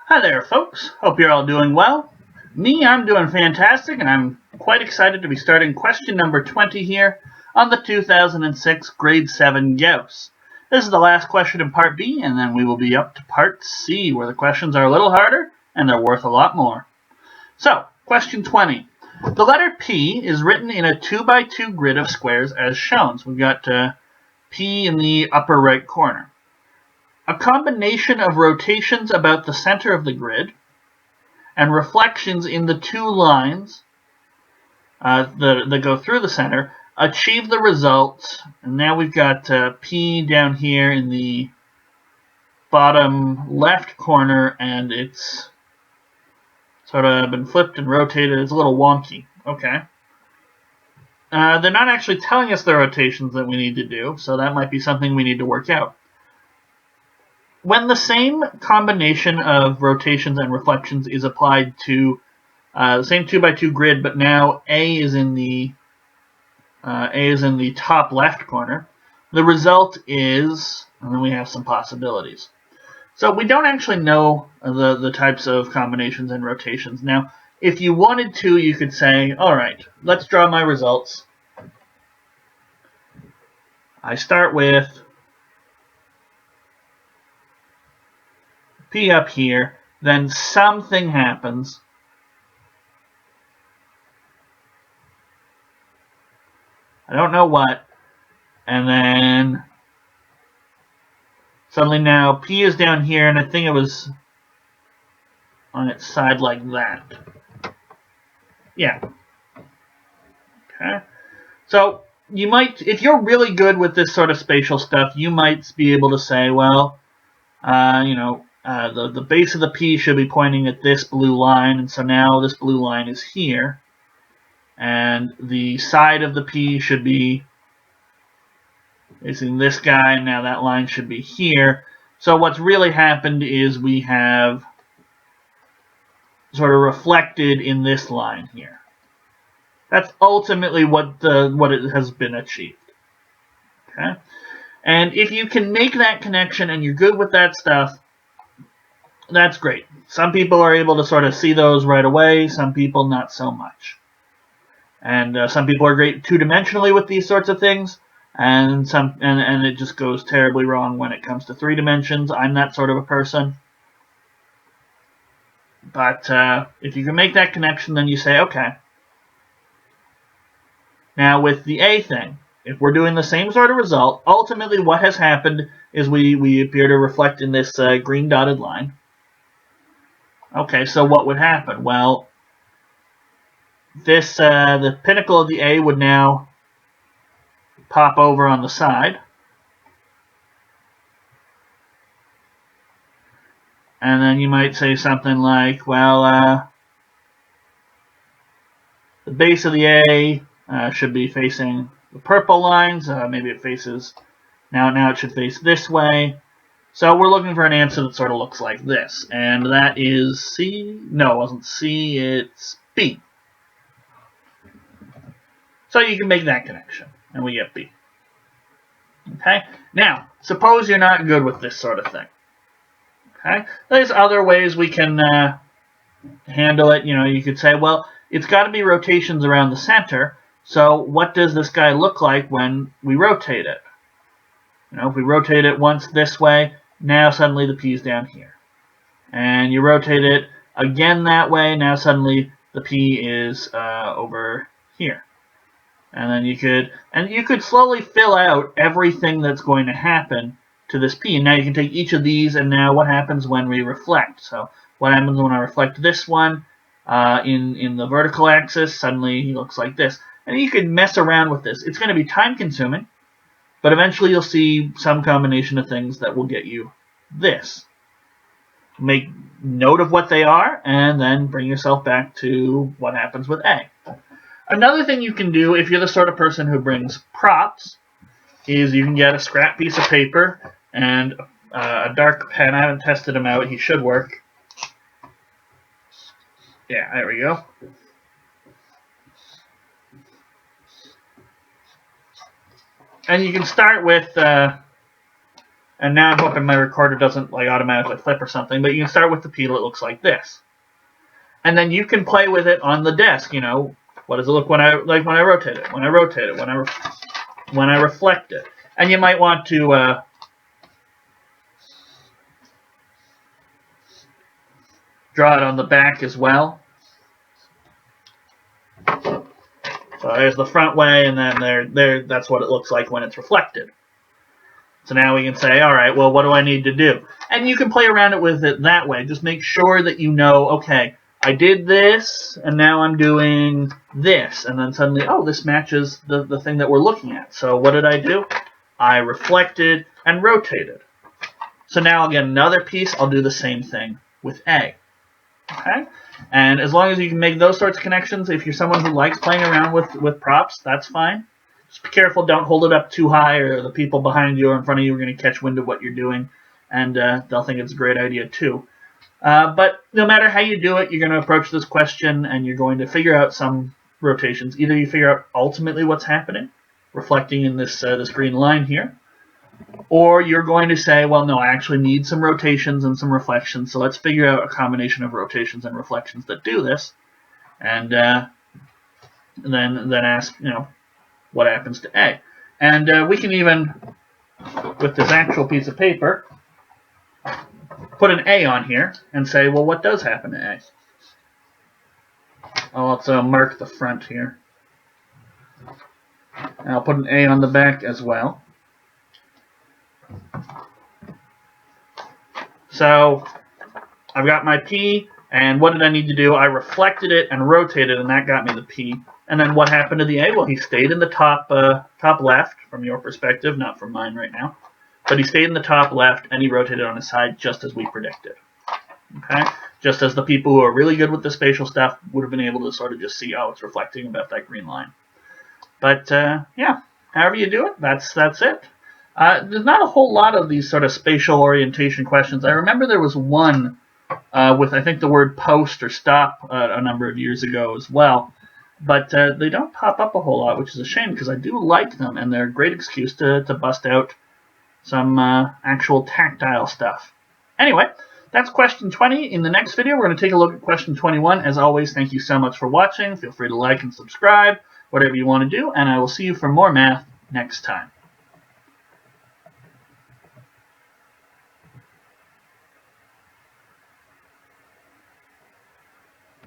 Hi there, folks. Hope you're all doing well. I'm doing fantastic, and I'm quite excited to be starting question number 20 here on the 2006 Grade 7 Gauss. This is the last question in Part B, and then we will be up to Part C, where the questions are a little harder, and they're worth a lot more. So, question 20. The letter P is written in a 2x2 grid of squares as shown. So we've got P in the upper right corner. A combination of rotations about the center of the grid and reflections in the two lines that go through the center achieve the results. And now we've got P down here in the bottom left corner, and it's sort of been flipped and rotated. It's a little wonky. Okay. They're not actually telling us the rotations that we need to do, so that might be something we need to work out. When the same combination of rotations and reflections is applied to the same 2x2 grid, but now A is in the top left corner, the result is, and then we have some possibilities. So we don't actually know the types of combinations and rotations. Now, if you wanted to, you could say, all right, let's draw my results. I start with P up here, then something happens. I don't know what. And then suddenly now P is down here, and I think it was on its side like that. Yeah. Okay. So you might, if you're really good with this sort of spatial stuff, you might be able to say, well, the base of the P should be pointing at this blue line, and so now this blue line is here. And the side of the P should be facing this guy, and now that line should be here. So what's really happened is we have sort of reflected in this line here. That's ultimately what it has been achieved. Okay? And if you can make that connection and you're good with that stuff, that's great. Some people are able to sort of see those right away, some people not so much. And some people are great two-dimensionally with these sorts of things, and it just goes terribly wrong when it comes to 3 dimensions. I'm that sort of a person. But if you can make that connection, then you say, okay. Now with the A thing, if we're doing the same sort of result, ultimately what has happened is we appear to reflect in this green dotted line. Okay, so what would happen? Well, this the pinnacle of the A would now pop over on the side. And then you might say something like, well, the base of the A should be facing the purple lines. Maybe it faces, now it should face this way. So we're looking for an answer that sort of looks like this. And that is C. No, it wasn't C, it's B. So you can make that connection, and we get B. Okay? Now, suppose you're not good with this sort of thing. Okay? There's other ways we can handle it. You could say, well, it's got to be rotations around the center, so what does this guy look like when we rotate it? If we rotate it once this way, now suddenly the P is down here. And you rotate it again that way, now suddenly the P is over here. And then you could slowly fill out everything that's going to happen to this P. And now you can take each of these, and now what happens when we reflect? So what happens when I reflect this one in the vertical axis? Suddenly he looks like this. And you can mess around with this. It's going to be time consuming, but eventually you'll see some combination of things that will get you this. Make note of what they are, and then bring yourself back to what happens with A. Another thing you can do, if you're the sort of person who brings props, is you can get a scrap piece of paper and a dark pen. I haven't tested them out. He should work. Yeah, there we go. And you can start with And now I'm hoping my recorder doesn't like automatically flip or something, but you can start with the P that looks like this. And then you can play with it on the desk, you know. What does it look when I rotate it, when I rotate it, when I reflect it? And you might want to draw it on the back as well. So there's the front way, and then there. That's what it looks like when it's reflected. So now we can say, all right, well, what do I need to do? And you can play around with it that way. Just make sure that you know, okay, I did this, and now I'm doing this. And then suddenly, oh, this matches the thing that we're looking at. So what did I do? I reflected and rotated. So now I'll get another piece. I'll do the same thing with A. Okay? And as long as you can make those sorts of connections, if you're someone who likes playing around with props, that's fine. Just be careful, don't hold it up too high, or the people behind you or in front of you are going to catch wind of what you're doing, and they'll think it's a great idea too. But no matter how you do it, you're going to approach this question, and you're going to figure out some rotations. Either you figure out ultimately what's happening, reflecting in this green line here, or you're going to say, well, no, I actually need some rotations and some reflections, so let's figure out a combination of rotations and reflections that do this, and then ask, you know, what happens to A. And we can even, with this actual piece of paper, put an A on here and say, well, what does happen to A? I'll also mark the front here. And I'll put an A on the back as well. So I've got my P, and what did I need to do? I reflected it and rotated, and that got me the P. And then what happened to the A? Well, he stayed in the top left from your perspective, not from mine right now. But he stayed in the top left, and he rotated on his side just as we predicted. Okay? Just as the people who are really good with the spatial stuff would have been able to sort of just see, oh, it's reflecting about that green line. But, yeah, however you do it, that's it. There's not a whole lot of these sort of spatial orientation questions. I remember there was one with, I think, the word post or stop a number of years ago as well. But they don't pop up a whole lot, which is a shame, because I do like them, and they're a great excuse to bust out some actual tactile stuff. Anyway, that's question 20. In the next video, we're going to take a look at question 21. As always, thank you so much for watching. Feel free to like and subscribe, whatever you want to do, and I will see you for more math next time.